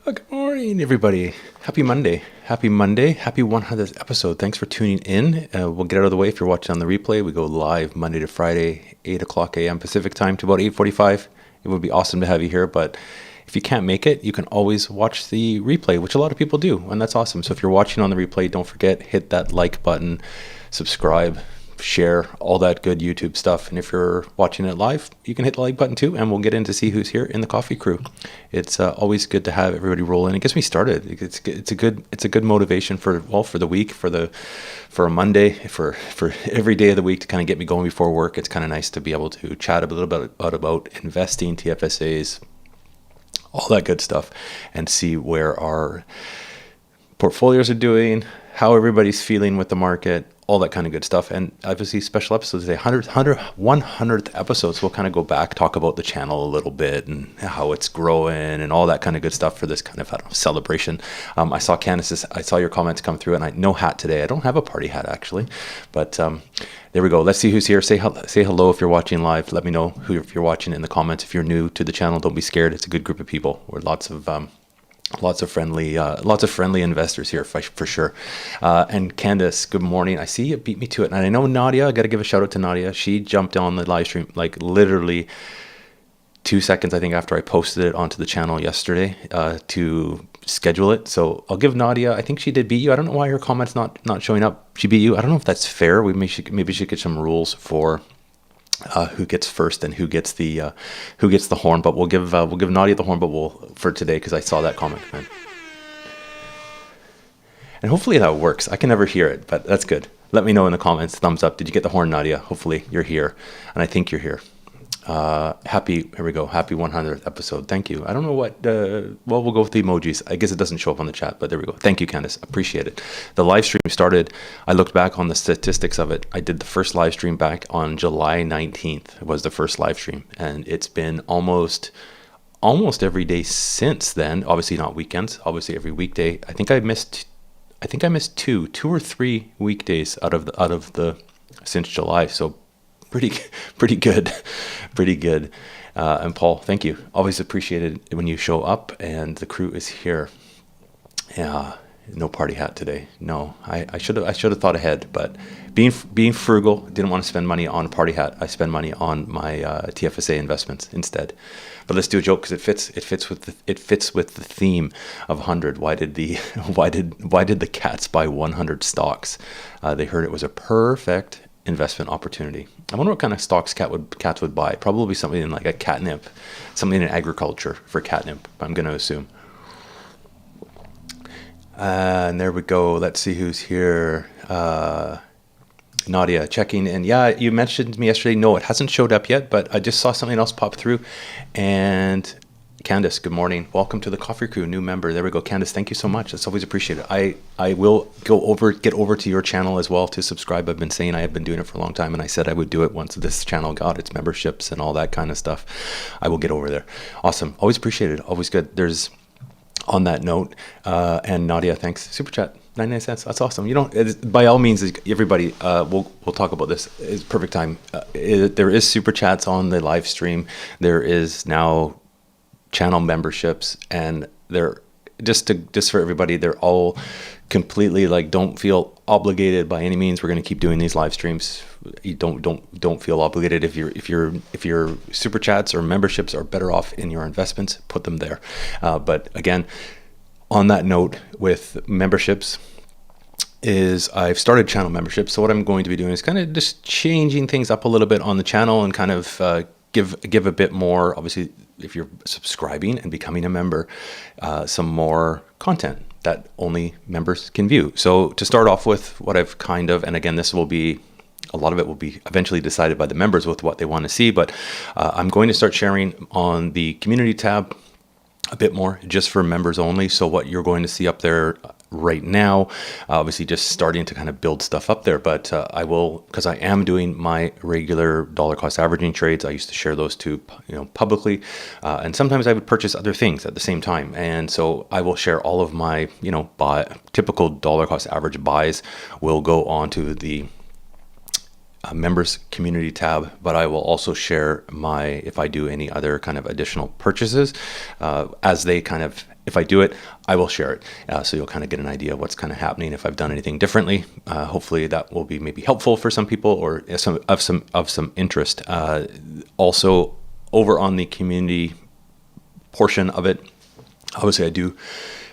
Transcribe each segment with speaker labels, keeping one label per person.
Speaker 1: Good morning, everybody. Happy Monday. Happy Monday. Happy 100th episode. Thanks for tuning in. We'll get out of the way if you're watching on the replay. We go live Monday to Friday, 8 o'clock a.m. Pacific time to about 8:45. It would be awesome to have you here, but if you can't make it, you can always watch the replay, which a lot of people do, and that's awesome. So if you're watching on the replay, don't forget, hit that like button, subscribe, share, all that good YouTube stuff. And if you're watching it live, you can hit the like button too, and we'll get in to see who's here in the coffee crew. It's always good to have everybody roll in. It gets me started. It's a good motivation for the week, for a Monday, for every day of the week to kind of get me going before work. It's kind of nice to be able to chat a little bit about investing, TFSAs, all that good stuff, and see where our portfolios are doing, how everybody's feeling with the market, all that kind of good stuff. And obviously special episodes today, 100th episodes. We'll kind of go back, talk about the channel a little bit and how it's growing and all that kind of good stuff for this kind of celebration. I saw Candace, I saw your comments come through, and no hat today. I don't have a party hat actually, but there we go. Let's see who's here. Say hello if you're watching live. Let me know if you're watching in the comments. If you're new to the channel, don't be scared. It's a good group of people. We're lots of friendly investors here for sure. And Candace, good morning. I see you beat me to it. And I know Nadia, I got to give a shout out to Nadia. She jumped on the live stream like literally 2 seconds, I think, after I posted it onto the channel yesterday to schedule it. So I'll give Nadia, I think she did beat you. I don't know why her comment's not showing up. She beat you. I don't know if that's fair. Maybe she get some rules for who gets first and who gets the horn, but we'll give Nadia the horn, but for today, because I saw that comment come in. And hopefully that works. I can never hear it, but that's good. Let me know in the comments. Thumbs up. Did you get the horn, Nadia? Hopefully you're here, and I think you're here. Here we go. Happy 100th episode. Thank you. I don't know what, we'll go with the emojis. I guess it doesn't show up on the chat, but there we go. Thank you, Candace. Appreciate it. The live stream started, I looked back on the statistics of it. I did the first live stream back on July 19th. It was the first live stream, and it's been almost every day since then. Obviously not weekends, obviously every weekday. I think I missed two or three weekdays out of the since July. So pretty good. And Paul, thank you. Always appreciated when you show up, and the crew is here. Yeah, no party hat today. No, I should have thought ahead, but being frugal, didn't want to spend money on a party hat. I spend money on my TFSA investments instead. But let's do a joke, because it fits with the theme of 100. Why did the cats buy 100 stocks? They heard it was a perfect investment opportunity. I wonder what kind of stocks cats would buy. Probably something in like a catnip, something in agriculture for catnip, I'm going to assume. And there we go. Let's see who's here. Nadia checking in. Yeah, you mentioned to me yesterday. No, it hasn't showed up yet, but I just saw something else pop through. And Candace, good morning. Welcome to the Coffee Crew, new member. There we go. Candace, thank you so much. That's always appreciated. I will get over to your channel as well to subscribe. I've been saying I have been doing it for a long time, and I said I would do it once this channel got its memberships and all that kind of stuff. I will get over there. Awesome. Always appreciated. Always good. There's, on that note, and Nadia, thanks. Super chat. 99 cents. That's awesome. By all means, everybody, we'll talk about this. It's perfect time. There is super chats on the live stream. There is now channel memberships, and they're just for everybody, they're all completely like, don't feel obligated by any means. We're going to keep doing these live streams. You don't feel obligated. If your super chats or memberships are better off in your investments, put them there. But again, on that note, with memberships, I've started channel memberships. So what I'm going to be doing is kind of just changing things up a little bit on the channel, and kind of give a bit more, obviously, if you're subscribing and becoming a member, some more content that only members can view. So to start off with, what I've and again, a lot of it will be eventually decided by the members with what they want to see, but I'm going to start sharing on the community tab a bit more, just for members only. So what you're going to see up there right now, obviously just starting to kind of build stuff up there, but I will, because I am doing my regular dollar cost averaging trades. I used to share those too, publicly, and sometimes I would purchase other things at the same time, and so I will share all of my typical dollar cost average buys will go onto the members community tab, but I will also share if I do any other kind of additional purchases, as they kind of, if I do it, I will share it. So you'll kind of get an idea of what's kind of happening if I've done anything differently. Hopefully that will be maybe helpful for some people or of some interest. Also over on the community portion of it, obviously I do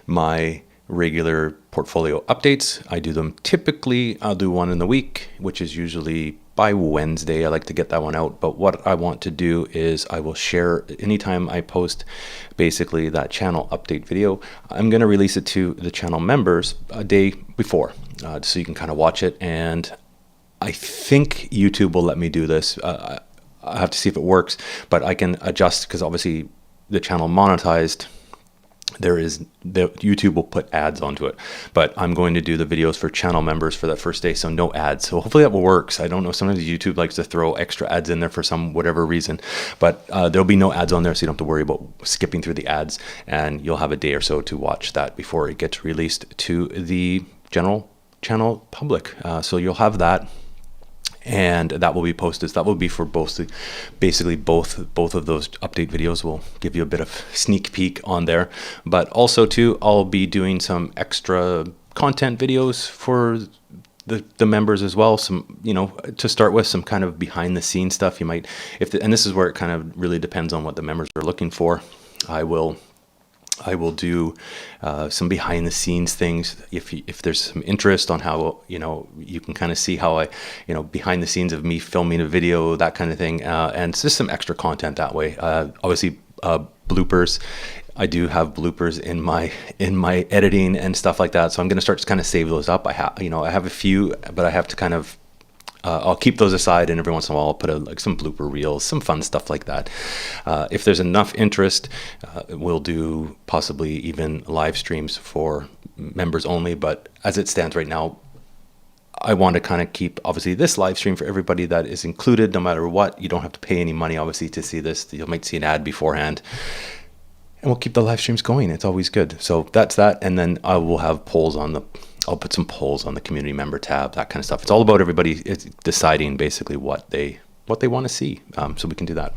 Speaker 1: my regular portfolio updates. I do them typically, I'll do one in the week, which is usually by Wednesday. I like to get that one out. But what I want to do is I will share anytime I post basically that channel update video, I'm going to release it to the channel members a day before, so you can kind of watch it. And I think YouTube will let me do this. I have to see if it works, but I can adjust because obviously the channel monetized. YouTube will put ads onto it, but I'm going to do the videos for channel members for that first day, so no ads. So hopefully that will work. I don't know, sometimes YouTube likes to throw extra ads in there for some whatever reason, but there'll be no ads on there, so you don't have to worry about skipping through the ads, and you'll have a day or so to watch that before it gets released to the general channel public. So you'll have that. And that will be posted. So that will be for basically both of those update videos. Will give you a bit of sneak peek on there. But also too, I'll be doing some extra content videos for the members as well. Some, to start with, some kind of behind the scenes stuff. You might, and this is where it kind of really depends on what the members are looking for. I will do some behind the scenes things if there's some interest on how you can kind of see how I behind the scenes of me filming a video, that kind of thing, and it's just some extra content that way. Obviously bloopers. I do have bloopers in my editing and stuff like that, so I'm going to start to kind of save those up. I have a few, but I have to kind of I'll keep those aside, and every once in a while I'll put some blooper reels, some fun stuff like that. If there's enough interest, we'll do possibly even live streams for members only. But as it stands right now, I want to kind of keep, obviously, this live stream for everybody that is included, no matter what. You don't have to pay any money, obviously, to see this. You might see an ad beforehand. And we'll keep the live streams going. It's always good. So that's that. And then I will have I'll put some polls on the community member tab, that kind of stuff. It's all about everybody deciding basically what they want to see. So we can do that.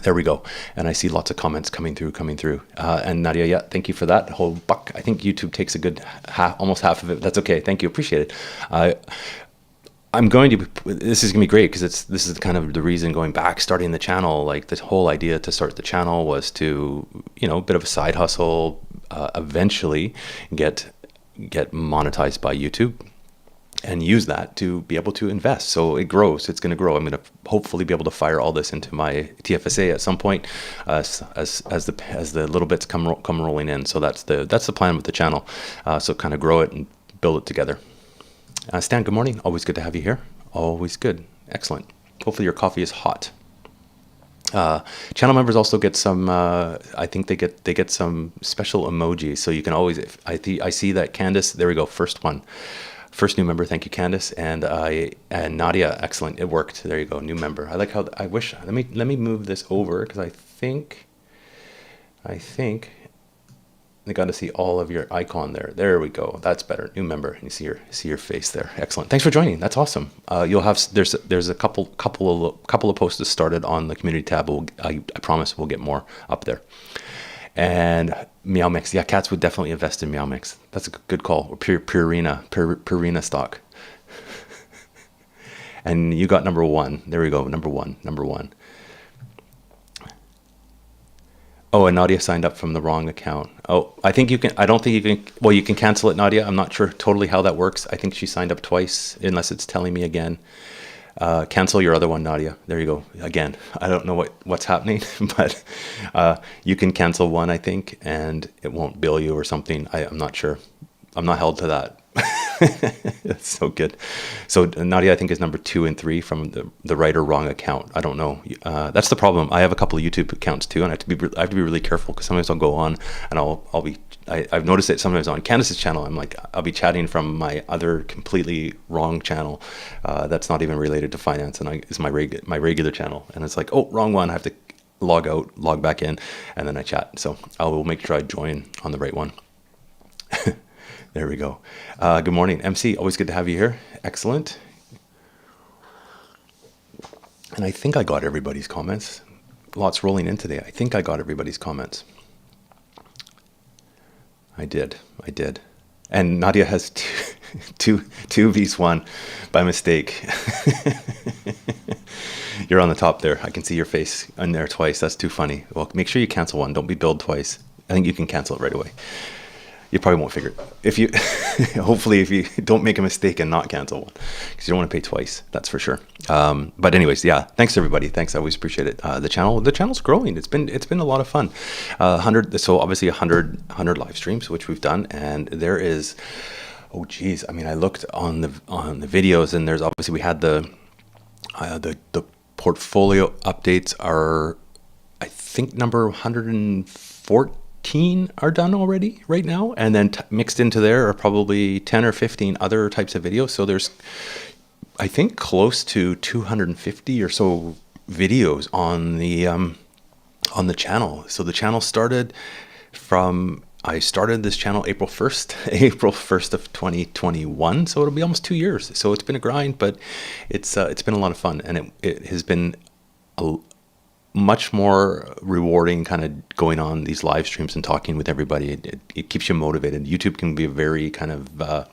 Speaker 1: There we go. And I see lots of comments coming through. And Nadia, yeah, thank you for that whole buck. I think YouTube takes a good almost half of it. That's okay. Thank you. Appreciate it. This is going to be great because this is kind of the reason going back, starting the channel. Like the whole idea to start the channel was to, a bit of a side hustle, eventually get monetized by YouTube and use that to be able to invest. So it grows. It's going to grow. I'm going to hopefully be able to fire all this into my TFSA at some point, as the little bits come rolling in. So that's the plan with the channel. So kind of grow it and build it together. Stan, good morning. Always good to have you here. Always good. Excellent. Hopefully your coffee is hot. Channel members also get some. I think they get some special emojis, so you can always. I see that Candace. There we go. First new member. Thank you, Candace, and Nadia. Excellent. It worked. There you go. New member. I like how. I wish. Let me move this over because I think they got to see all of your icon there. There we go. That's better. New member. And you see your face there. Excellent. Thanks for joining. That's awesome. You'll have there's a couple of posts started on the community tab. I promise we'll get more up there. And Meow Mix. Yeah, cats would definitely invest in Meow Mix. That's a good call. Or Purina stock. And you got number one. There we go. Number one. Oh, and Nadia signed up from the wrong account. Oh, I don't think you can. Well, you can cancel it, Nadia. I'm not sure totally how that works. I think she signed up twice, unless it's telling me again. Cancel your other one, Nadia. There you go. Again, I don't know what's happening, but you can cancel one, I think, and it won't bill you or something. I'm not sure. I'm not held to that. That's so good. So Nadia, I think, is number 2 and 3 from the right or wrong account. I don't know. That's the problem. I have a couple of YouTube accounts too, and I have to be really careful because sometimes I'll go on and I've noticed it sometimes on Candace's channel. I'll be chatting from my other completely wrong channel that's not even related to finance, and it's my regular channel, and it's like, oh, wrong one. I have to log out, log back in, and then I chat. So I will make sure I join on the right one. There we go. Good morning, MC. Always good to have you here. Excellent. And I think I got everybody's comments. Lots rolling in today. I think I got everybody's comments. I did. And Nadia has two Vs1 by mistake. You're on the top there. I can see your face in there twice. That's too funny. Well, make sure you cancel one. Don't be billed twice. I think you can cancel it right away. You probably won't figure it. If you, hopefully, if you don't make a mistake and not cancel one, because you don't want to pay twice. That's for sure. But anyways, yeah. Thanks everybody. Thanks. I always appreciate it. The channel's growing. It's been a lot of fun. 100. So obviously 100 live streams, which we've done, and there is. Oh geez. I mean, I looked on the videos, and there's obviously we had the portfolio updates are, I think, number 114 are done already right now, and then mixed into there are probably 10 or 15 other types of videos. So there's, I think, close to 250 or so videos on the channel. So the channel started from, I started this channel April 1st of 2021. So it'll be almost 2 years. So it's been a grind, but it's been a lot of fun, and it has been much more rewarding kind of going on these live streams and talking with everybody. It keeps you motivated. YouTube can be a very kind of a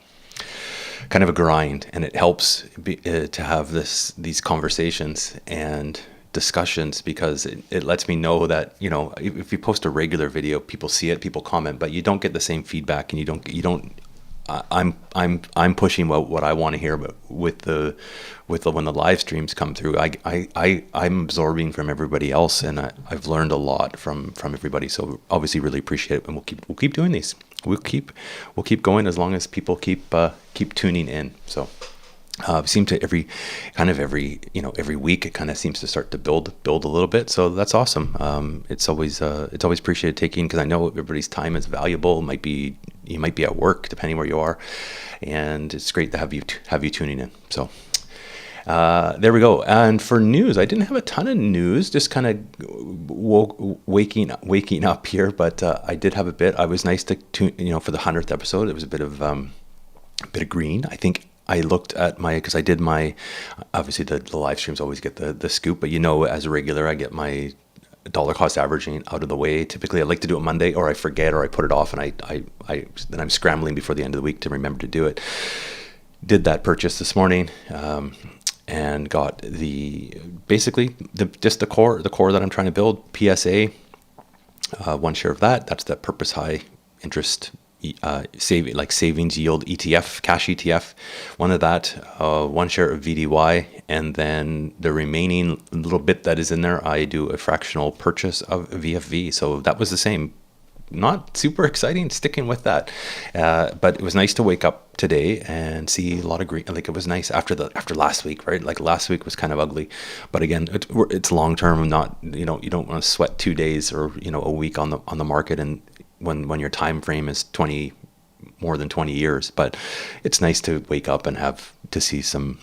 Speaker 1: grind, and it helps to have these conversations and discussions, because it lets me know that, you know, if you post a regular video, people see it, people comment, but you don't get the same feedback, and you don't I'm pushing what I want to hear, but with the when the live streams come through, I'm absorbing from everybody else, and I've learned a lot from everybody. So obviously really appreciate it, and we'll keep doing these. We'll keep going as long as people keep tuning in. So seem to every week it kind of seems to start to build a little bit. So that's awesome. It's always appreciated taking, because I know everybody's time is valuable. You might be at work, depending where you are, and it's great to have you tuning in. So there we go. And for news, I didn't have a ton of news, just kind of waking up here, but I did have a bit. I was nice to tune, for the 100th episode. It was a bit of green. I think I looked at because I did obviously the live streams always get the scoop, but as a regular, I get my dollar cost averaging out of the way. Typically I like to do it Monday, or I forget, or I put it off, and then I'm scrambling before the end of the week to remember to do it. Did that purchase this morning, and got basically the core that I'm trying to build. PSA, one share of that. That's the purpose high interest savings yield ETF, cash ETF, one of that, one share of VDY, and then the remaining little bit that is in there, I do a fractional purchase of VFV. So that was the same. Not super exciting, sticking with that, but it was nice to wake up today and see a lot of green. Like, it was nice after last week, right? Like, last week was kind of ugly, but again, it's long term. Not you don't want to sweat 2 days or a week on the market, and when your time frame is more than 20 years. But it's nice to wake up and have to see some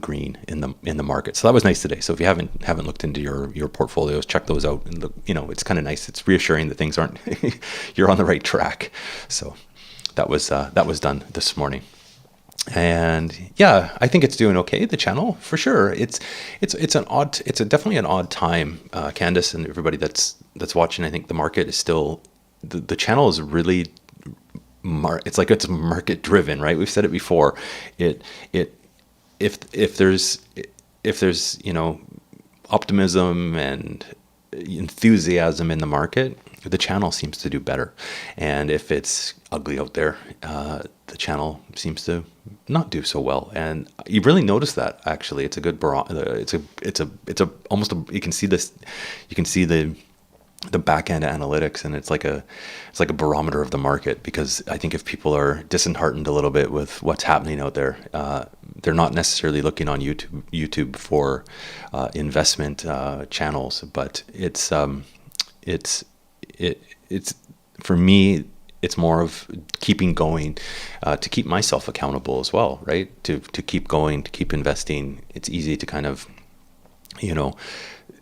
Speaker 1: green in the market. So that was nice today. So if you haven't looked into your portfolios, check those out, and it's kind of nice. It's reassuring that things aren't you're on the right track. So that was done this morning. And yeah, I think it's doing okay. The channel, for sure. It's definitely an odd time. Candace and everybody that's watching, I think the market is still, the channel is really it's market driven, right? We've said it before. If there's optimism and enthusiasm in the market, the channel seems to do better. And if it's ugly out there, the channel seems to not do so well. And you really notice that, actually. It's a good it's almost you can see this, you can see the back end analytics, and it's like a barometer of the market, because I think if people are disheartened a little bit with what's happening out there, they're not necessarily looking on YouTube for investment channels, but it's for me, it's more of keeping going, to keep myself accountable as well, right? To keep going, to keep investing. It's easy to kind of,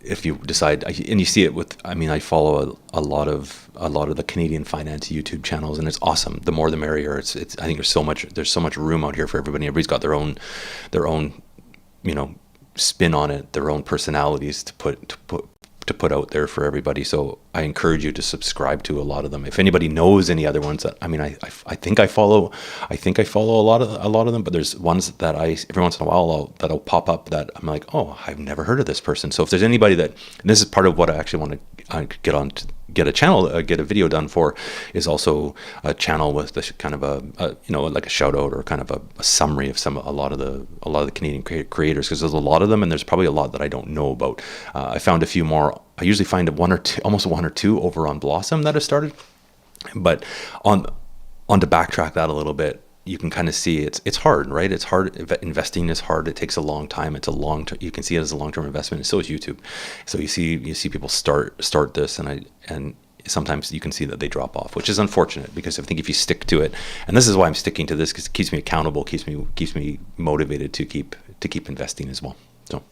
Speaker 1: if you decide, and you see it with, I follow a lot of the Canadian finance YouTube channels, and it's awesome. The more the merrier. It's I think there's so much room out here for everybody. Everybody's got their own spin on it, their own personalities to put out there for everybody. So I encourage you to subscribe to a lot of them. If anybody knows any other ones that, I mean, I think I follow a lot of them, but there's ones that every once in a while that'll pop up that I'm like, oh, I've never heard of this person. So if there's anybody that, and this is part of what I actually want to get a video done for, is also a channel with this kind of a like a shout out or kind of a summary of a lot of the Canadian creators, because there's a lot of them and there's probably a lot that I don't know about. I found a few more. I usually find almost one or two over on Blossom that have started, but on to backtrack that a little bit, you can kind of see it's hard, right? It's hard. Investing is hard. It takes a long time. It's a long term. You can see it as a long term investment. And so is YouTube. So you see people start this, and sometimes you can see that they drop off, which is unfortunate, because I think if you stick to it, and this is why I'm sticking to this, because it keeps me accountable, keeps me motivated to keep investing as well. So.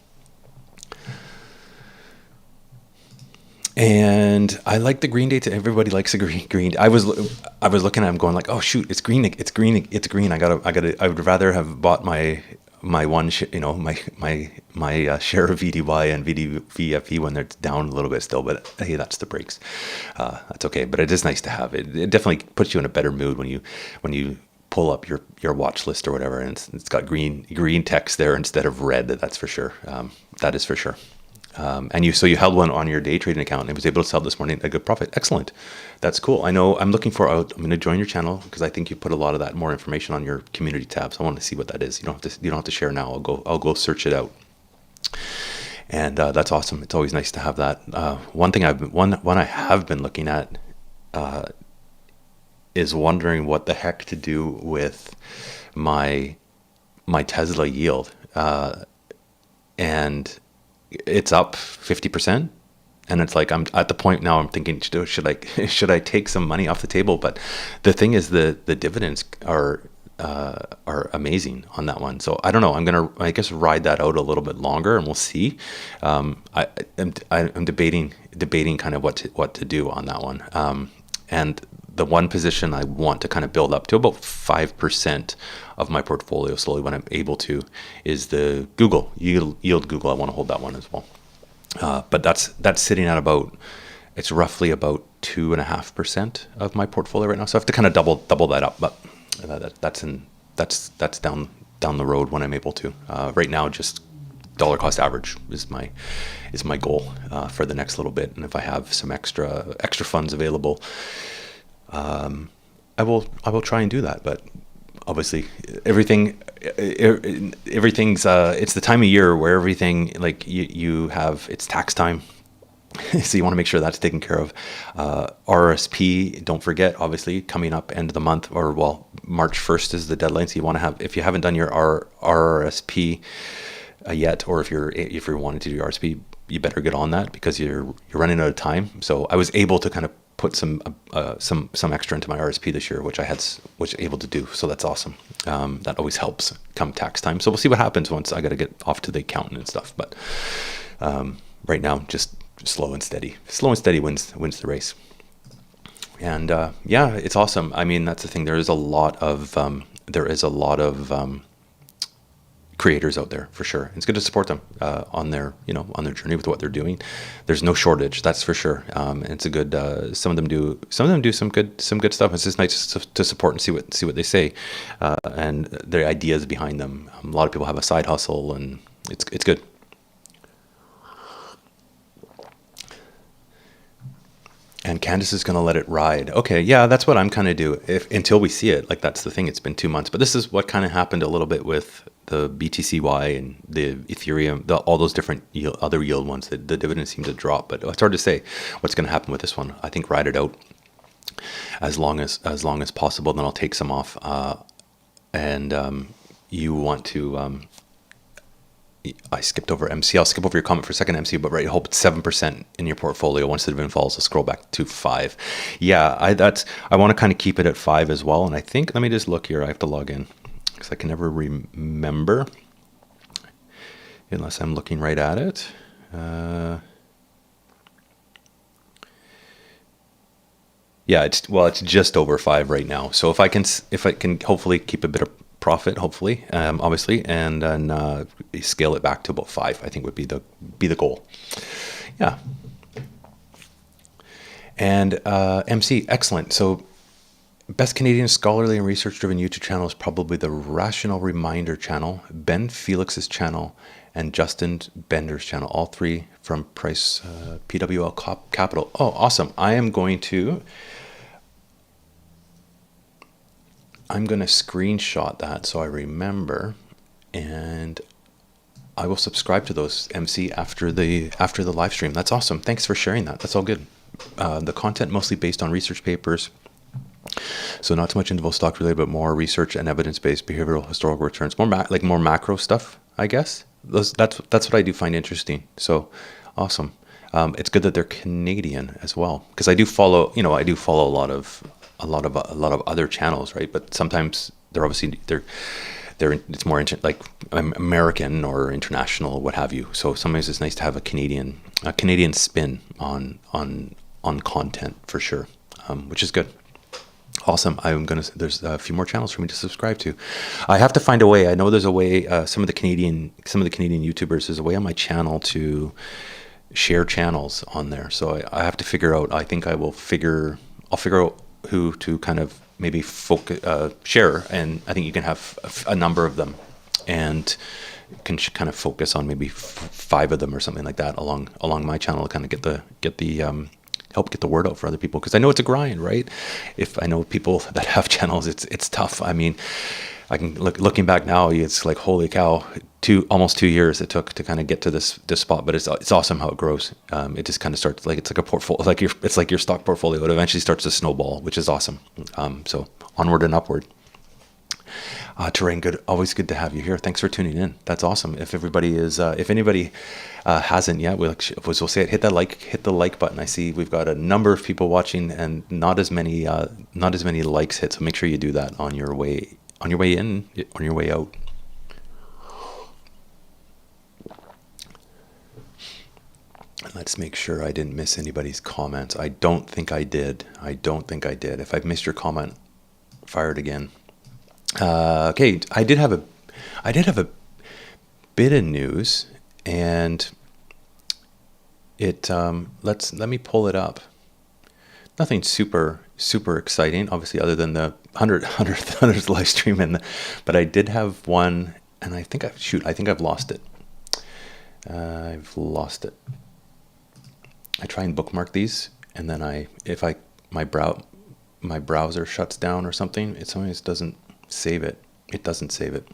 Speaker 1: And I like the green data. Everybody likes the green. I was looking at them going like, oh shoot, it's green. I would rather have bought my one, my share of VTY and VFE when they're down a little bit still. But hey, that's the breaks. That's okay. But it is nice to have it. It definitely puts you in a better mood when you pull up your watch list or whatever, and it's got green text there instead of red. That's for sure. That is for sure. And you held one on your day trading account and was able to sell this morning at a good profit. Excellent. That's cool. I know I'm looking I'm going to join your channel because I think you put a lot of that more information on your community tab. So I want to see what that is. You don't have to share now. I'll go search it out. And that's awesome. It's always nice to have that. One I have been looking at is wondering what the heck to do with my Tesla yield. And it's up 50%, and it's like I'm at the point now. I'm thinking, should I take some money off the table? But the thing is, the dividends are amazing on that one. So I don't know. I'm gonna, I guess, ride that out a little bit longer, and we'll see. I'm debating kind of what to do on that one. And the one position I want to kind of build up to about 5% of my portfolio slowly when I'm able to is the Google yield Google. I want to hold that one as well. But that's sitting at it's roughly about 2.5% of my portfolio right now. So I have to kind of double that up, but that's down the road when I'm able to. Right now, just dollar cost average is my goal for the next little bit. And if I have some extra funds available, I will try and do that. But obviously everything's it's the time of year where everything, like you have, it's tax time. So you want to make sure that's taken care of. RRSP, don't forget, obviously coming up end of the month, or March 1st is the deadline. So you want to have, if you haven't done your RRSP yet, or if you're wanting to do your RSP, you better get on that because you're running out of time. So I was able to kind of put some extra into my RSP this year, which I was able to do. So that's awesome. That always helps come tax time. So we'll see what happens once I got to get off to the accountant and stuff. But right now, just slow and steady wins the race. And yeah, it's awesome. I mean, that's the thing. There is a lot of creators out there for sure. It's good to support them on their journey with what they're doing. There's no shortage, that's for sure. It's a good. Some of them do some good stuff. It's just nice to support and see what they say, and their ideas behind them. A lot of people have a side hustle, and it's good. And Candace is going to let it ride. Okay, yeah, that's what I'm kind of do. Until we see it, like that's the thing. It's been 2 months, but this is what kind of happened a little bit with the BTC.Y and the Ethereum, all those different other yield ones. The dividends seem to drop, but it's hard to say what's going to happen with this one. I think ride it out as long as possible. Then I'll take some off. And you want to. I skipped over MC. I'll skip over your comment for a second, MC, but right, I hope it's 7% in your portfolio. Once the dividend falls, I'll scroll back to 5. Yeah, I want to kind of keep it at 5 as well. And I think, let me just look here. I have to log in because I can never remember unless I'm looking right at it. Yeah, it's just over 5 right now. So if I can hopefully keep a bit of profit, hopefully, obviously, and then scale it back to about 5. I think would be the goal. Yeah. And MC, excellent. So best Canadian scholarly and research-driven YouTube channel is probably the Rational Reminder channel, Ben Felix's channel, and Justin Bender's channel. All 3 from Price PWL Capital. Oh, awesome. I'm going to screenshot that so I remember, and I will subscribe to those, MC, after the live stream. That's awesome. Thanks for sharing that. That's all good. The content mostly based on research papers, so not too much info stock related, but more research and evidence-based behavioral historical returns, more more macro stuff, I guess. That's what I do find interesting. So awesome. It's good that they're Canadian as well, because I do follow a lot of other channels, right? But sometimes it's more like American or international, what have you. So sometimes it's nice to have a Canadian spin on content for sure, which is good. Awesome. There's a few more channels for me to subscribe to. I have to find a way. I know there's a way. Some of the Canadian YouTubers, there's a way on my channel to share channels on there. So I have to figure out. I think I'll figure out who to kind of maybe share, and I think you can have a number of them, and can kind of focus on maybe 5 of them or something like that along my channel to kind of help get the word out for other people, because I know it's a grind, right? If I know people that have channels, it's tough. I mean, I can looking back now, it's like, holy cow, almost 2 years it took to kind of get to this spot. But it's awesome how it grows. It just kind of starts it's like a portfolio, it's like your stock portfolio. It eventually starts to snowball, which is awesome. So onward and upward. Terrain, good. Always good to have you here. Thanks for tuning in. That's awesome. If anybody hasn't yet, we'll say it. Hit the like button. I see we've got a number of people watching, and not as many likes hit. So make sure you do that on your way in, on your way out. Let's make sure I didn't miss anybody's comments. I don't think I did. If I've missed your comment, fire it again. Okay, I did have a bit of news, and it let me pull it up. Nothing super exciting, obviously, other than the 100th live stream, but I did have one, and I think I've lost it. I try and bookmark these, and then if my browser shuts down or something, it sometimes doesn't save it. It doesn't save it.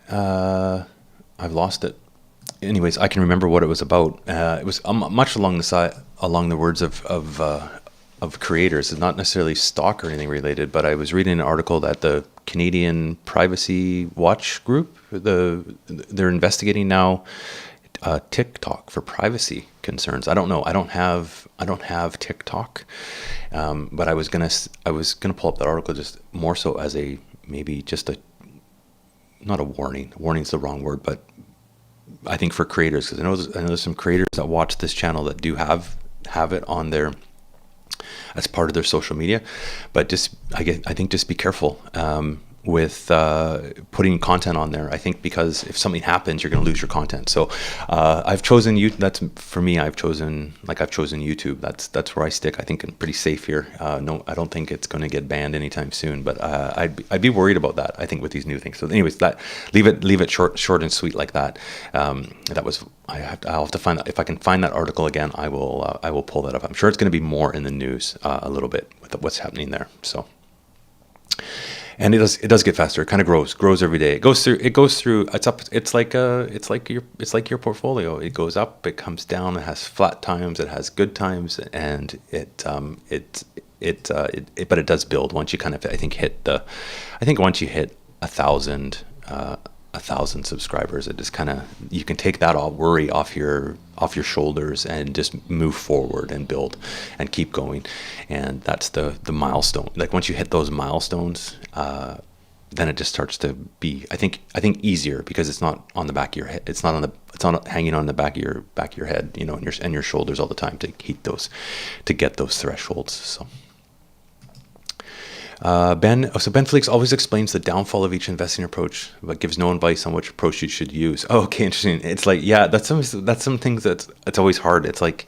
Speaker 1: I've lost it. Anyways, I can remember what it was about. It was much along the words of creators. It's not necessarily stock or anything related, but I was reading an article that the Canadian Privacy Watch group, they're investigating now TikTok for privacy concerns. I don't know. I don't have TikTok, but I was gonna pull up that article just more so as not a warning. Warning's the wrong word, but I think for creators, because I know there's some creators that watch this channel that do have it on their as part of their social media, but I think just be careful with putting content on there. I think because if something happens, you're going to lose your content. So I've chosen I've chosen YouTube. That's where I stick. I think I'm pretty safe here. No, I don't think it's going to get banned anytime soon, but I'd be worried about that, I think, with these new things. So anyways, leave it short and sweet like that. I'll have to find that. If I can find that article again, I will pull that up. I'm sure it's going to be more in the news a little bit with what's happening there. So. And it does get faster. It kind of grows every day. It goes through. It's up. It's like your portfolio. It goes up. It comes down. It has flat times. It has good times, and but it does build once you kind of once you hit 1,000 subscribers, it just kind of, you can take that all worry off your shoulders and just move forward and build and keep going. And that's the milestone. Like once you hit those milestones, then it just starts to be, I think easier, because it's not on the back of your head. It's not hanging on the back of your head, and your shoulders all the time to get those thresholds. So. Ben Fleeks always explains the downfall of each investing approach, but gives no advice on which approach you should use. Oh, okay, interesting. It's like, yeah, that's some things that it's always hard. It's like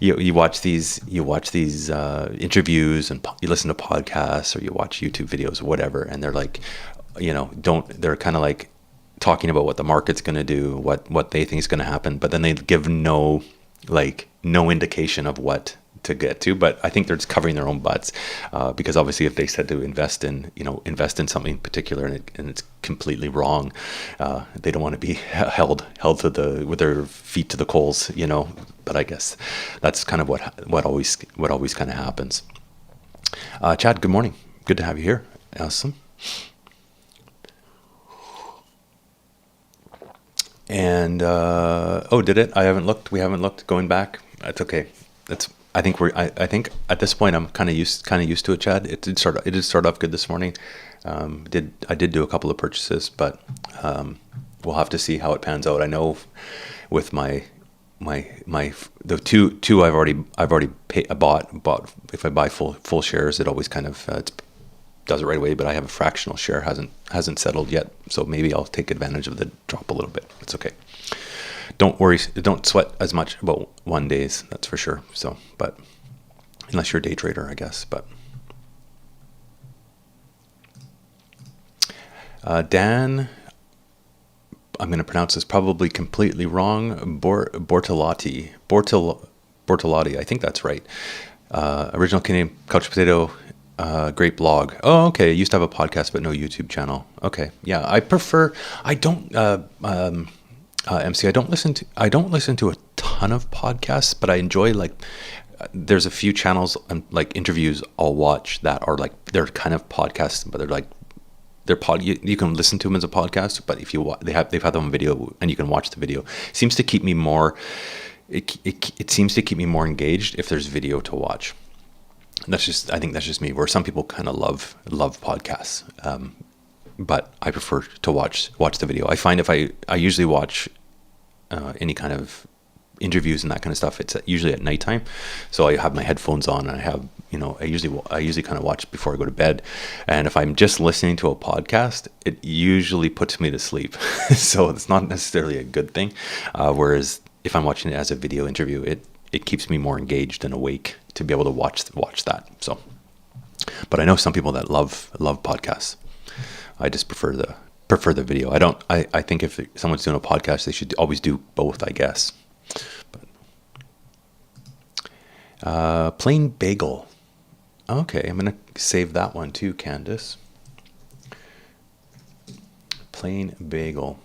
Speaker 1: you watch these interviews and you listen to podcasts or you watch YouTube videos or whatever, and they're like, they're kind of like talking about what the market's going to do, what they think is going to happen, but then they give no indication of what to get to. But I think they're just covering their own butts, because obviously if they said to invest in something particular and it's completely wrong, they don't want to be held with their feet to the coals, But I guess that's kind of what always kind of happens. Chad, good morning. Good to have you here. Awesome. And did it? I haven't looked. We haven't looked. Going back, that's okay. I think at this point I'm kind of used to it, Chad. It did start off good this morning. I did do a couple of purchases, but we'll have to see how it pans out. I know with my the two I've already bought. If I buy full shares, it always kind of does it right away, but I have a fractional share hasn't settled yet, so maybe I'll take advantage of the drop a little bit. It's okay. Don't worry, don't sweat as much about 1 days, that's for sure. So, but unless you're a day trader, I guess. But Dan, I'm going to pronounce this probably completely wrong. Bortolotti, I think that's right. Original Canadian couch potato. Great blog. Oh, okay. I used to have a podcast, but no YouTube channel. Okay. Yeah. I don't, MC, I don't listen to a ton of podcasts, but I enjoy there's a few channels and interviews I'll watch that are they're kind of podcasts, but you can listen to them as a podcast, but if they've had them on video and you can watch the video. It seems to keep me more engaged if there's video to watch. I think that's just me, where some people kind of love podcasts. But I prefer to watch the video. I find if I usually watch any kind of interviews and that kind of stuff, it's usually at nighttime. So I have my headphones on and I have, I usually kind of watch before I go to bed. And if I'm just listening to a podcast, it usually puts me to sleep. So it's not necessarily a good thing. Whereas if I'm watching it as a video interview, it keeps me more engaged and awake to be able to watch that. So, but I know some people that love podcasts. I just prefer the video. I think if someone's doing a podcast, they should always do both, I guess. But, plain bagel. Okay, I'm gonna save that one too, Candace. Plain bagel.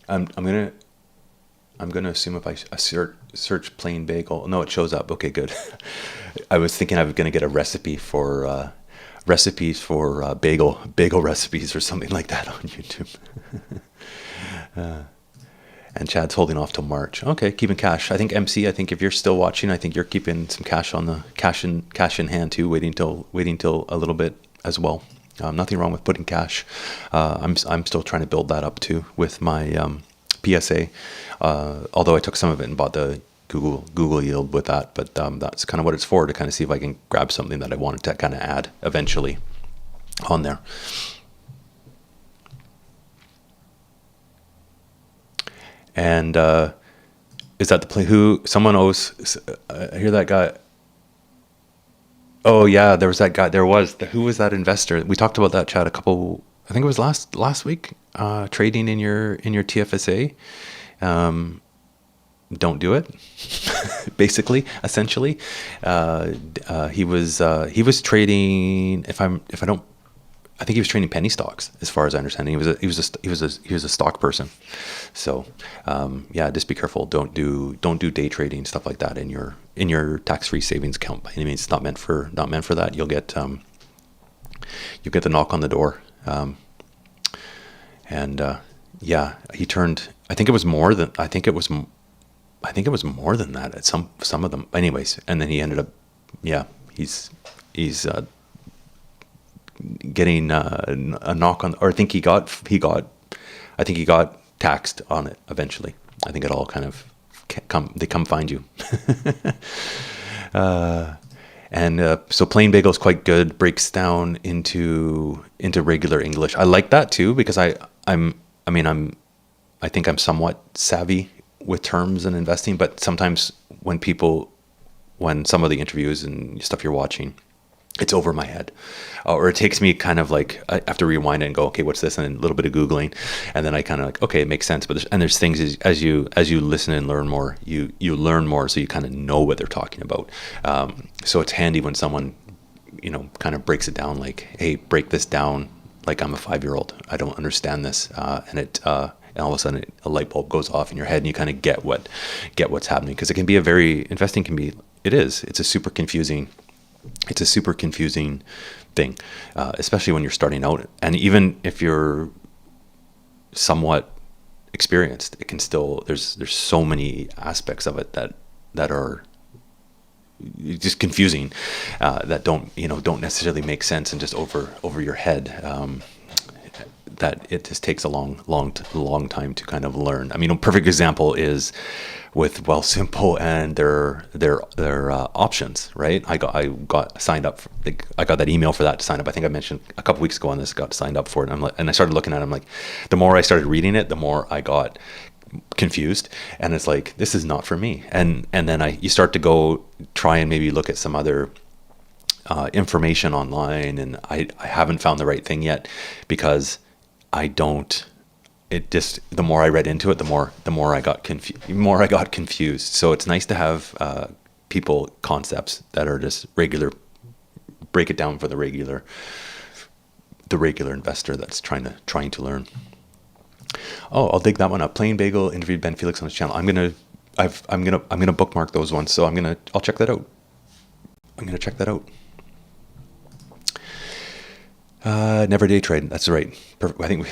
Speaker 1: I'm gonna assume if I search plain bagel, no, it shows up. Okay, good. I was thinking I was gonna get a recipe for recipes for bagel recipes or something like that on YouTube. And Chad's holding off till March. Okay, keeping cash. I think MC. I think if you're still watching, I think you're keeping some cash on the cash in hand too, waiting till a little bit as well. Nothing wrong with putting cash. I'm still trying to build that up too with my PSA. Although I took some of it and bought the Google yield with that, but that's kind of what it's for, to kind of see if I can grab something that I wanted to kind of add eventually on there. And is that the play? Who someone owes? I hear that guy. Oh yeah, there was that guy. Who was that investor? We talked about that, Chad, I think it was last week. Trading in your TFSA. Don't do it. Basically, essentially, he was trading. I think he was trading penny stocks, as far as I understand. He was a stock person. So, yeah, just be careful. Don't do day trading, stuff like that in your tax-free savings account. By any means, it's not meant for that. You'll get the knock on the door. Yeah, he turned. I think it was more than that at some of them. Anyways, and then he ended up. Yeah, he's getting a knock on, or I think he got taxed on it eventually. I think it all kind of come find you. And so Plain Bagel is quite good. Breaks down into regular English. I like that too because I think I'm somewhat savvy with terms and investing. But sometimes when some of the interviews and stuff you're watching, it's over my head, or it takes me kind of like I have to rewind it and go, okay, what's this, and a little bit of googling, and then I kind of like, okay, it makes sense. But there's things as you listen and learn more, you learn more, so you kind of know what they're talking about. So it's handy when someone kind of breaks it down, like, hey, break this down like I'm a 5-year-old. I don't understand this, and all of a sudden a light bulb goes off in your head, and you kind of get what's happening, because it can be it's a super confusing. It's a super confusing thing, especially when you're starting out. And even if you're somewhat experienced, it can still, there's so many aspects of it that are just confusing, that don't necessarily make sense, and just over your head, that it just takes a long time to kind of learn. I mean, a perfect example is with Wealthsimple and their options, right? I got signed up. I got that email for that to sign up. I think I mentioned a couple weeks ago on this. Got signed up for it, and I started looking at it. I'm like, the more I started reading it, the more I got confused, and it's like, this is not for me. And then you start to go try and maybe look at some other information online, and I haven't found the right thing yet, because the more I read into it, the more I got confused. So it's nice to have concepts that are just regular, break it down for the regular investor that's trying to learn. Oh, I'll dig that one up. Plain Bagel interviewed Ben Felix on his channel. I'm gonna bookmark those ones. So I'll check that out. I'm gonna check that out. Never day trade. That's right. Perfect. I think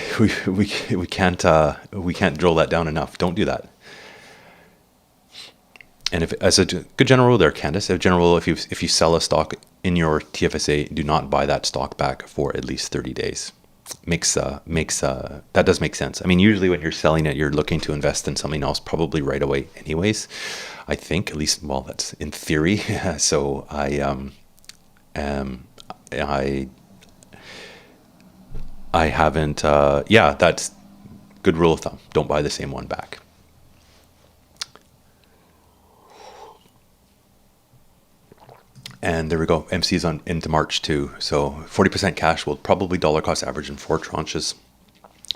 Speaker 1: we can't drill that down enough. Don't do that. And as a good general rule there, Candace, if you sell a stock in your TFSA, do not buy that stock back for at least 30 days. That does make sense. I mean, usually when you're selling it, you're looking to invest in something else probably right away anyways. I think, at least, well, that's in theory. So I haven't, that's good rule of thumb. Don't buy the same one back. And there we go. MC's into March too. So 40% cash will probably dollar cost average in 4 tranches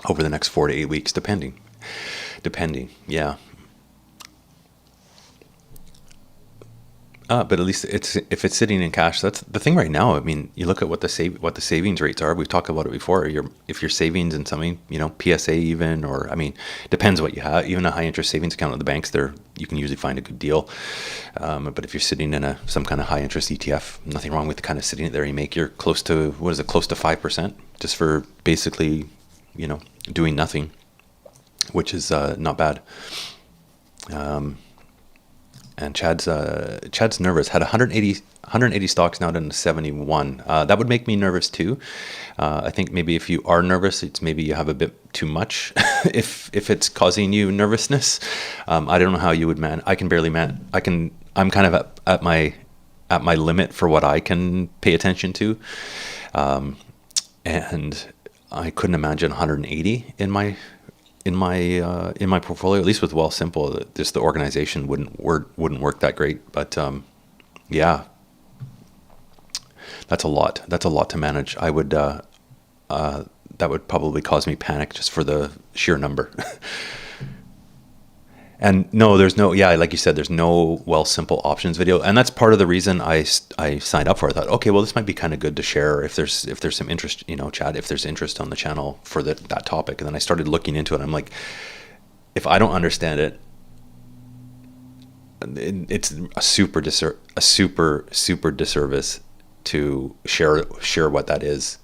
Speaker 1: over the next 4 to 8 weeks, depending. Yeah. But at least if it's sitting in cash, that's the thing right now. I mean, you look at what the savings rates are. We've talked about it before. If your savings in something, PSA even, or, I mean, depends what you have. Even a high interest savings account at the banks, you can usually find a good deal. But if you're sitting in some kind of high interest ETF, nothing wrong with the kind of sitting it there. You make, you're close to 5%, just for basically, doing nothing, which is not bad. And Chad's nervous. Had 180 stocks, now down to 71. That would make me nervous too. I think maybe if you are nervous, it's maybe you have a bit too much. if it's causing you nervousness, I don't know how you would man. I can barely man. I'm kind of at my limit for what I can pay attention to, and I couldn't imagine 180 in my portfolio, at least with Wealthsimple. Just the organization wouldn't work that great. But yeah, that's a lot. That's a lot to manage. I would that would probably cause me panic just for the sheer number. And no, like you said, there's no Wealthsimple options video, and that's part of the reason I signed up for it. I thought, okay, well, this might be kind of good to share if there's some interest, Chad, if there's interest on the channel for that topic. And then I started looking into it. I'm like, if I don't understand it, it's a super disservice to share what that is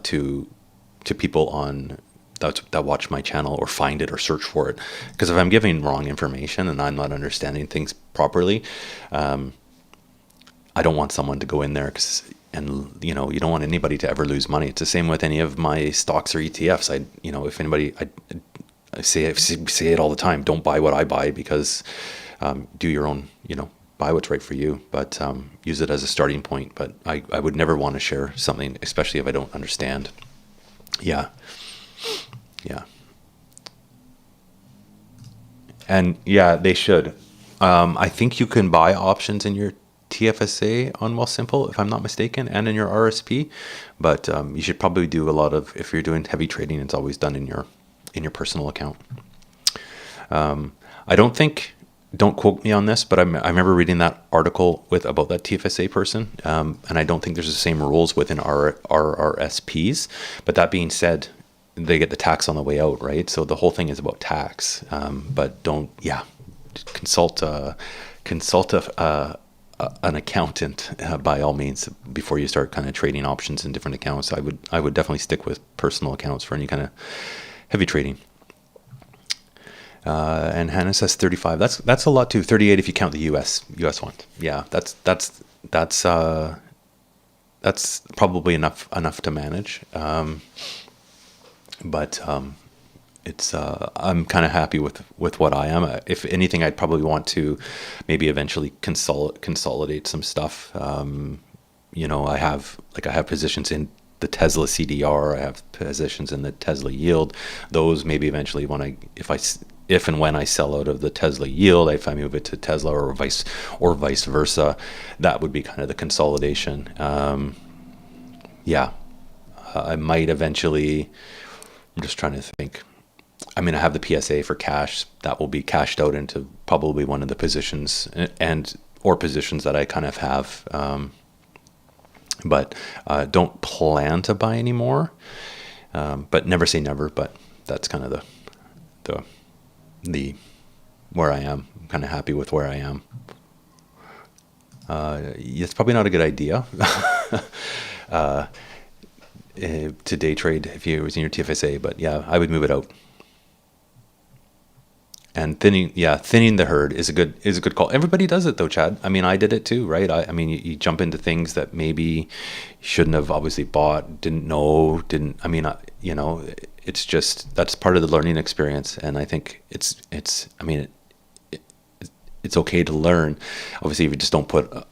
Speaker 1: to people that watch my channel or find it or search for it. Because if I'm giving wrong information and I'm not understanding things properly, I don't want someone to go in there and you don't want anybody to ever lose money. It's the same with any of my stocks or ETFs. If anybody, I say it all the time, don't buy what I buy, because do your own buy what's right for you, but use it as a starting point. But I would never want to share something, especially if I don't understand. Yeah. Yeah. And yeah, they should. I think you can buy options in your TFSA on Wealthsimple, if I'm not mistaken, and in your RSP. But you should probably do a lot of, if you're doing heavy trading, it's always done in your personal account. I don't think, don't quote me on this, but I remember reading that article about that TFSA person, and I don't think there's the same rules within our RRSPs. But that being said, they get the tax on the way out, right? So the whole thing is about tax. But don't, consult an accountant by all means before you start kind of trading options in different accounts. I would definitely stick with personal accounts for any kind of heavy trading. And Hannah says 35. That's a lot too. 38 if you count the US one. Yeah, that's probably enough to manage. But it's I'm kind of happy with what I am. If anything, I'd probably want to maybe eventually consolidate some stuff. I have positions in the Tesla CDR. I have positions in the Tesla yield. Those maybe eventually if and when I sell out of the Tesla yield, if I move it to Tesla or vice versa, that would be kind of the consolidation. I might eventually. I'm just trying to think. I mean, I have the PSA for cash that will be cashed out into probably one of the positions or positions that I kind of have, but don't plan to buy anymore. But never say never. But that's kind of the where I am. I'm kind of happy with where I am. It's probably not a good idea. To day trade if you was in your TFSA, but yeah, I would move it out. And thinning the herd is a good call. Everybody does it though, Chad. I mean, I did it too, right? I mean, you jump into things that maybe you shouldn't have obviously bought, it's just, that's part of the learning experience. And I think it's okay to learn. Obviously, if you just don't put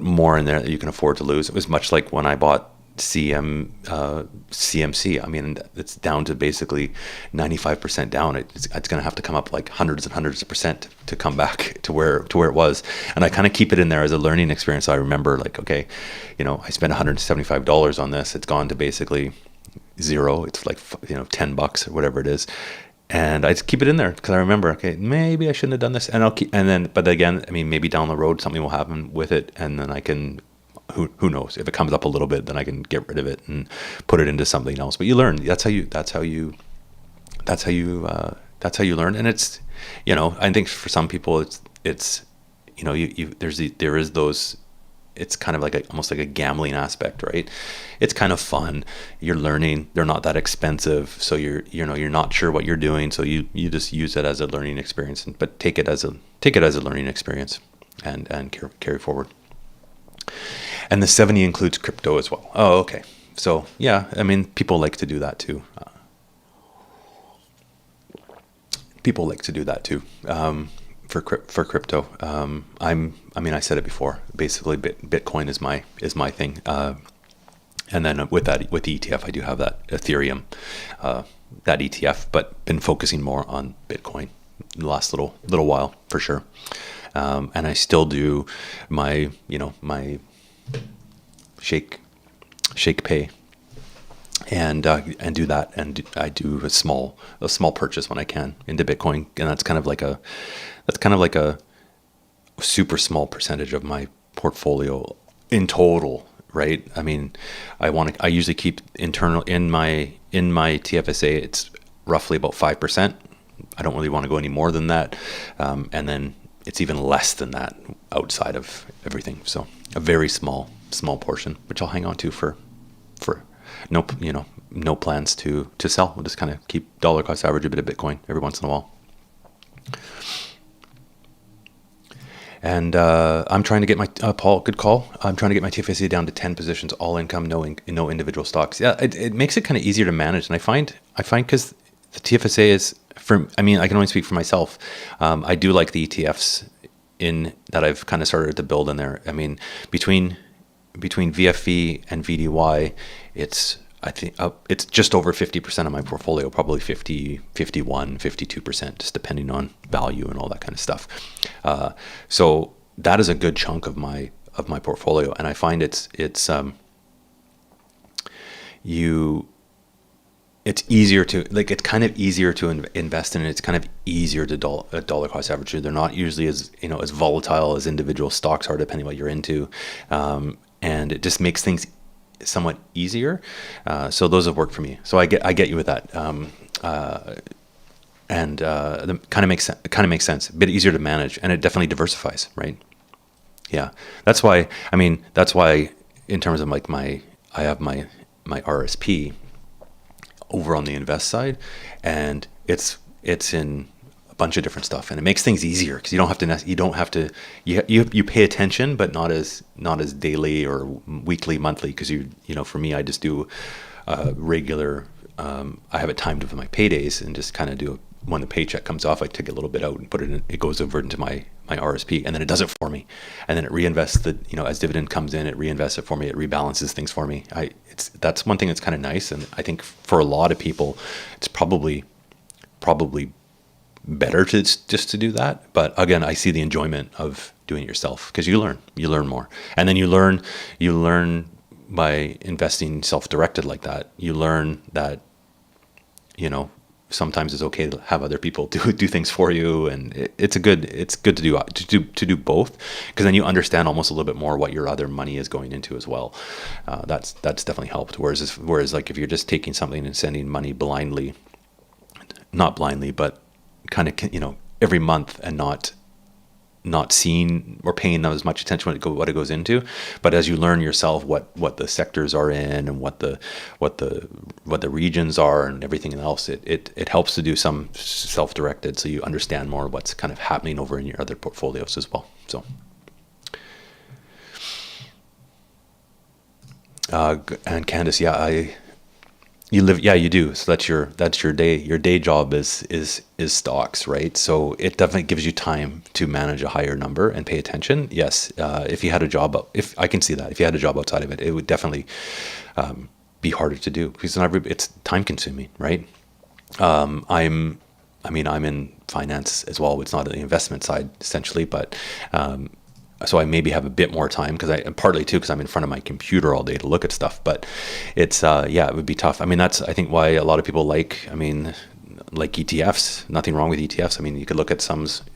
Speaker 1: more in there that you can afford to lose. It was much like when I bought CMC. I mean, it's down to basically 95% down. It's going to have to come up like hundreds and hundreds of percent to come back to where it was. And I kind of keep it in there as a learning experience. So I remember like, okay, I spent $175 on this. It's gone to basically zero. It's like, $10 or whatever it is. And I just keep it in there because I remember, okay, maybe I shouldn't have done this. But again, I mean, maybe down the road something will happen with it, and then I can. Who knows? If it comes up a little bit, then I can get rid of it and put it into something else. But you learn. That's how you learn. And it's, I think for some people, it's there is those. It's kind of like almost like a gambling aspect, right? It's kind of fun. You're learning. They're not that expensive, so you're not sure what you're doing, so you just use it as a learning experience. But take it as a learning experience, and carry forward. And the 70 includes crypto as well. Oh, okay. So yeah, I mean, people like to do that too. For crypto. I said it before. Basically, Bitcoin is my thing. And then with the ETF, I do have that Ethereum, that ETF, but been focusing more on Bitcoin the last little while for sure. And I still do my shake pay, and do that, and I do a small purchase when I can into Bitcoin, and that's kind of like a super small percentage of my portfolio in total, right? I mean, I usually keep internal in my TFSA. It's roughly about 5%. I don't really want to go any more than that, and then it's even less than that outside of everything. So a very small portion, which I'll hang on to for no plans to sell. We'll just kind of keep dollar cost average a bit of Bitcoin every once in a while. And I'm trying to get my Paul, good call. I'm trying to get my TFSA down to 10 positions, all income, no individual stocks. Yeah, it makes it kind of easier to manage. And I find because the TFSA is I can only speak for myself. I do like the ETFs in that I've kind of started to build in there. I mean, between VFV and VDY, I think it's just over 50% of my portfolio, probably 50, 51, 52%, just depending on value and all that kind of stuff. So that is a good chunk of my portfolio, and I find it's easier to it's kind of easier to invest in it. It's kind of easier to dollar cost average. They're not usually as as volatile as individual stocks are, depending what you're into, and it just makes things somewhat easier. So those have worked for me. So I get you with that. And it kind of makes sense. A bit easier to manage, and it definitely diversifies, right? Yeah, that's why. I mean, that's why in terms of like I have my RSP over on the invest side, and it's in a bunch of different stuff, and it makes things easier because you don't have to you pay attention, but not as daily or weekly, monthly, because for me, I just do regular. I have it timed with my paydays and just kind of do when the paycheck comes off, I take a little bit out and put it in. It goes over into my RSP, and then it does it for me, and then it reinvests as dividend comes in, it reinvests it for me. It rebalances things for me. That's one thing that's kind of nice, and I think for a lot of people, it's probably better to do that. But again, I see the enjoyment of doing it yourself because you learn more, and then you learn by investing self-directed like that. You learn that sometimes it's okay to have other people do things for you, and it's good to do both, because then you understand almost a little bit more what your other money is going into as well. That's definitely helped. Whereas like if you're just taking something and sending money blindly, not blindly, but kind of every month, and not seeing or paying as much attention what it goes into, but as you learn yourself what the sectors are in and what the regions are and everything else, it helps to do some self-directed, so you understand more what's kind of happening over in your other portfolios as well. So and Candace, you do. So that's your day. Your day job is stocks, right? So it definitely gives you time to manage a higher number and pay attention. Yes, if you had a job, if I can see that, if you had a job outside of it, it would definitely be harder to do because it's time consuming, right? I'm in finance as well. It's not the investment side essentially, but so I maybe have a bit more time partly too because I'm in front of my computer all day to look at stuff. But it's it would be tough. I mean, that's I think why a lot of people like ETFs. Nothing wrong with ETFs. I mean, you could look at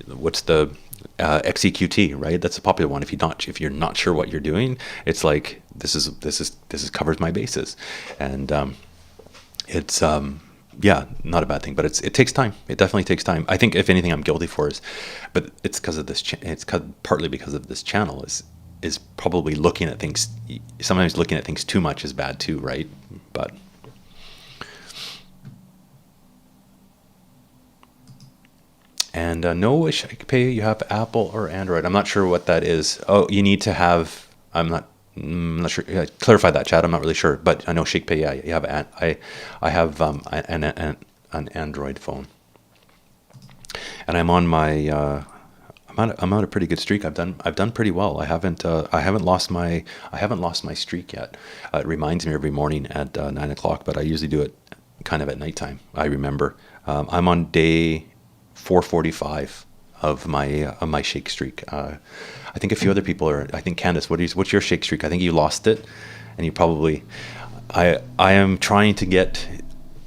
Speaker 1: what's the XEQT, right? That's a popular one. If you're not sure what you're doing, it's like this covers my bases, and it's not a bad thing, but it takes time. It definitely takes time. I think if anything I'm guilty for but it's because of this. Partly because of this channel is probably looking at things. Sometimes looking at things too much is bad too, right? But and no, I could pay. You have Apple or Android. I'm not sure what that is. Oh, you need to have. I'm not sure. Yeah, clarify that, Chad. I'm not really sure, but I know ShakePay. Yeah, you have. I have an Android phone, and I'm on my. I'm on a pretty good streak. I've done pretty well. I haven't lost my streak yet. It reminds me every morning at 9 o'clock, but I usually do it kind of at nighttime. I remember. I'm on day 445 of my shake streak. I think a few other people are. I think Candace, what's your shake streak? I think you lost it, and you probably. I am trying to get.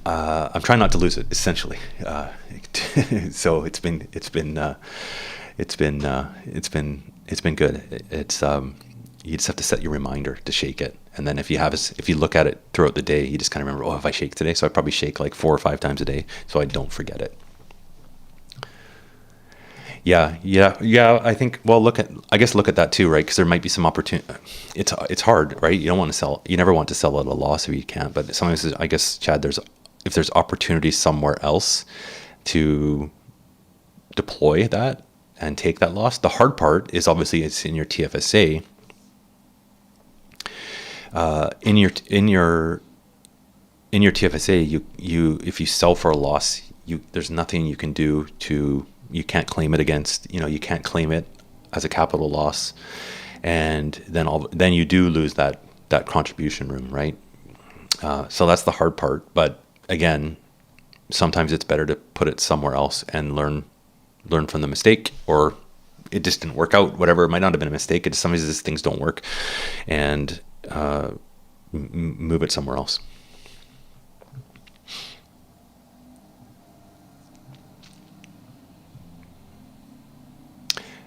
Speaker 1: I'm trying not to lose it. Essentially, so it's been good. It's you just have to set your reminder to shake it, and then if you look at it throughout the day, you just kind of remember. Oh, if I shake today, so I probably shake like 4 or 5 times a day, so I don't forget it. Yeah. I think. Well, look at that too, right? Because there might be some opportunity. It's hard, right? You don't want to sell. You never want to sell at a loss if you can't. But sometimes, I guess, Chad, if there's opportunities somewhere else to deploy that and take that loss. The hard part is obviously it's in your TFSA. In your TFSA, you if you sell for a loss, there's nothing you can do to. You can't claim it against, you can't claim it as a capital loss, and then you do lose that contribution room, right? So that's the hard part. But again, sometimes it's better to put it somewhere else and learn from the mistake, or it just didn't work out. Whatever, it might not have been a mistake. It's sometimes these things don't work, and move it somewhere else.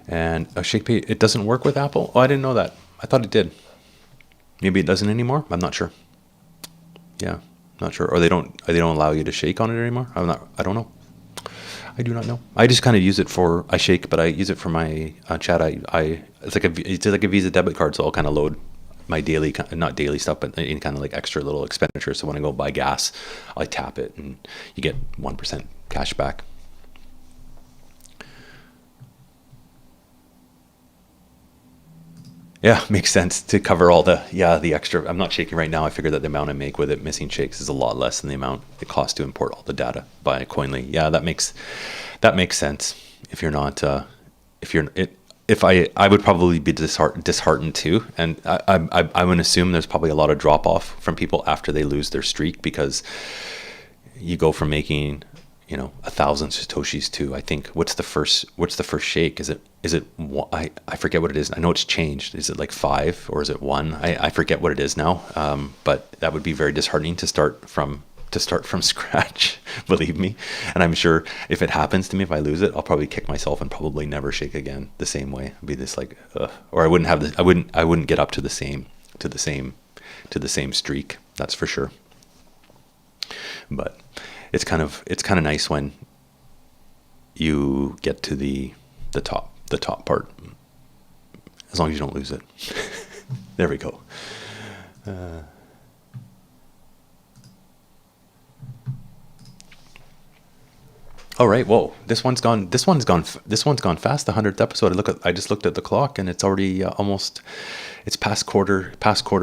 Speaker 1: And ShakePay, it doesn't work with Apple? Oh, I didn't know that. I thought it did. Maybe it doesn't anymore. I'm not sure. Yeah, not sure. Or they don't allow you to shake on it anymore. I don't know. I do not know. I just kind of use it for, I shake, but I use it for my chat. It's like a Visa debit card, so I'll kind of load my daily, not daily stuff, but any kind of like extra little expenditure. So when I go buy gas, I tap it and you get 1% cash back. Yeah, makes sense to cover all the extra. I'm not shaking right now. I figure that the amount I make with it missing shakes is a lot less than the amount it costs to import all the data by Coinly. Yeah, that makes sense. If you're not, I would probably be disheartened too, and I would assume there's probably a lot of drop off from people after they lose their streak, because you go from making 1,000 satoshis to, I think, what's the first shake? Is it I forget what it is. I know it's changed. Is it like 5 or is it 1? I forget what it is now. But that would be very disheartening to start from scratch, believe me. And I'm sure if it happens to me, if I lose it, I'll probably kick myself and probably never shake again the same way. It'd be this like, or I wouldn't have this. I wouldn't get up to the same streak. That's for sure. But it's kind of nice when you get to the top part, as long as you don't lose it. There we go. All right. Whoa. This one's gone fast. The 100th episode. I just looked at the clock, and it's already almost. It's past quarter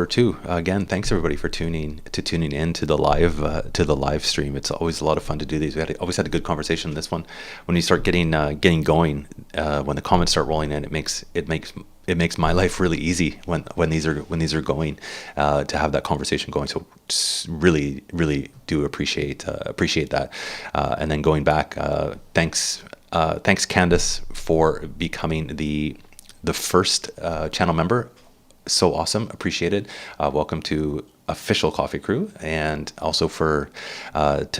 Speaker 1: 2. Again, thanks everybody for tuning in to the live stream. It's always a lot of fun to do these. Always had a good conversation. This one, when you start getting going, when the comments start rolling in, it makes my life really easy when these are going, to have that conversation going. So really do appreciate that. And then going back, thanks Candace for becoming the first channel member. So awesome. Appreciate it. Welcome to official Coffee Crew, and also to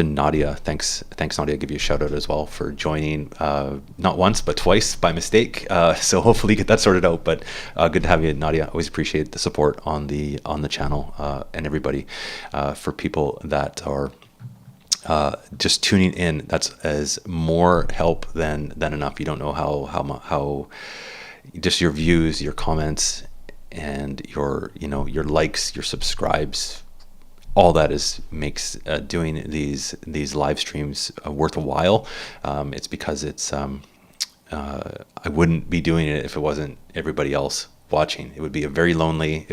Speaker 1: Nadia. Thanks Nadia. Give you a shout out as well for joining, not once but twice by mistake. So hopefully get that sorted out. But good to have you, Nadia. Always appreciate the support on the channel, and everybody. For people that are just tuning in, that's as more help than enough. You don't know how just your views, your comments, and your likes, your subscribes, all that makes doing these live streams worth a while. It's because it's I wouldn't be doing it if it wasn't everybody else watching. It would be a very lonely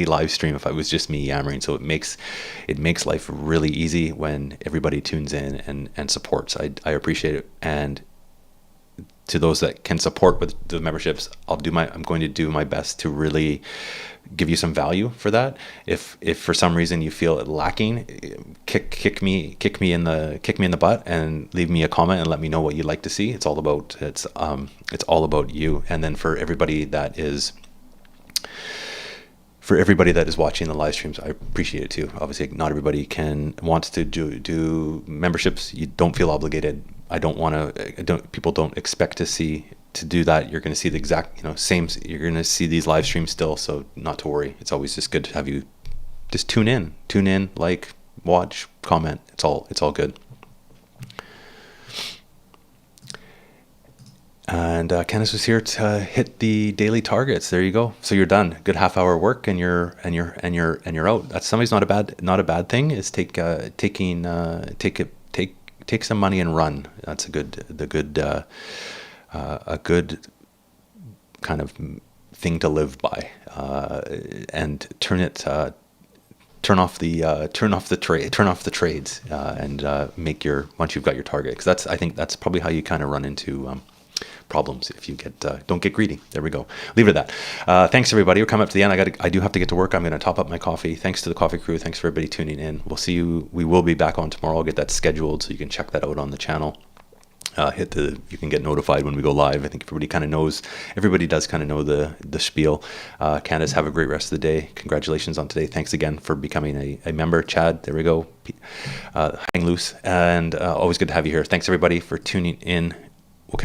Speaker 1: live stream if it was just me yammering. So it makes life really easy when everybody tunes in and supports. I appreciate it. And to those that can support with the memberships, I'm going to do my best to really give you some value for that. If for some reason you feel it lacking, kick me in the butt and leave me a comment and let me know what you'd like to see. It's all about you. And then for everybody that is watching the live streams, I appreciate it too. Obviously, not everybody wants to do memberships. You don't feel obligated. People don't expect to do that. You're going to see the exact, same. You're going to see these live streams still. So not to worry. It's always just good to have you just tune in, like, watch, comment. It's all good. And Candice was here to hit the daily targets. There you go. So you're done. Good half-hour work, and you're out. That's somebody's not a bad thing. Is take some money and run. That's a good kind of thing to live by. And turn off the trades, and make once you've got your target. Because I think that's probably how you kind of run into problems if you get don't get greedy. There we go. Leave it at that. Thanks everybody. We're coming up to the end. I do have to get to work. I'm going to top up my coffee. Thanks to the coffee crew. Thanks for everybody tuning in. We'll see you. We will be back on tomorrow. I'll get that scheduled so you can check that out on the channel. You can get notified when we go live. I think everybody does kind of know the spiel. Candace, have a great rest of the day. Congratulations on today. Thanks again for becoming a member. Chad, there we go. Hang loose. And always good to have you here. Thanks everybody for tuning in.